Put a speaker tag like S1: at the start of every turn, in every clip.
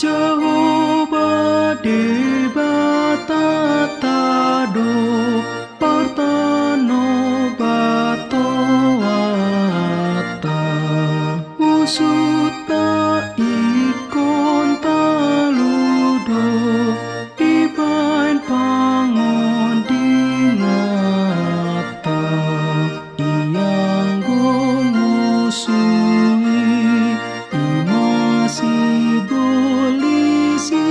S1: Jehovah debatado partano batoata usuta ikon taludo ibain pangon dingata iyang gongusui imasi bolisi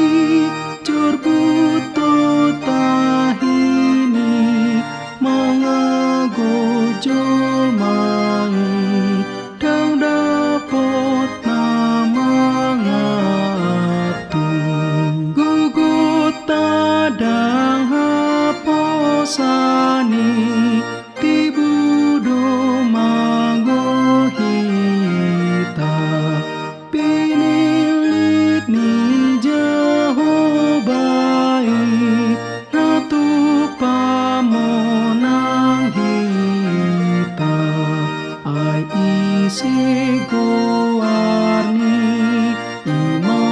S1: jurbuto tahini mga gojol mangi dang dapot na mga tu gugut tadang haposani tibudo magohita pinilit ni Jehovah natuk pamonang hita ay isigoarni ima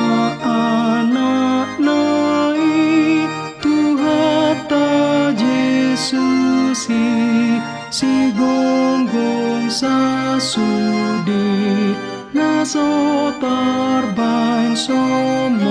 S1: anak nai tuhata Yesusi si gonggong sa sudi naso tarbain somona.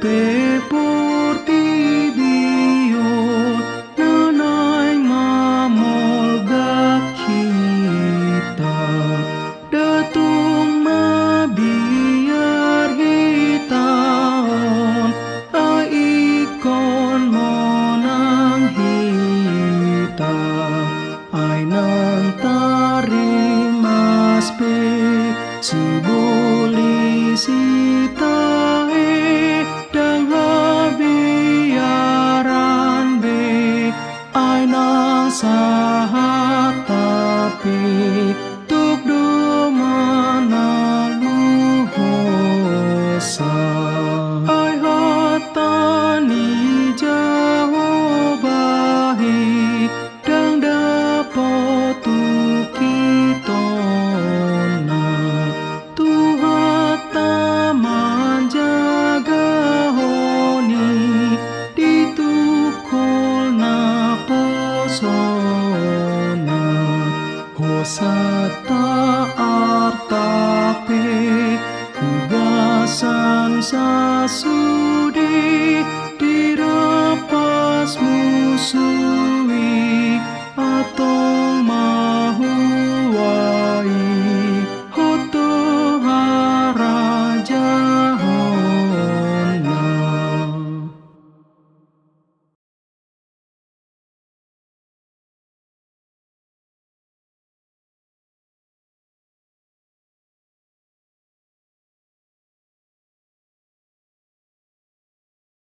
S1: Pe porti biot nanay mamol kita datung mabiar hitaon ay ikon monang hita ay nang tarimas pe si bolisi dang habiaran be ay nang sahat tapi tuk dumanaluhosa ay hatani Jehovah dang dapat tukitona tuhata manjaga hosata artape hugasan sa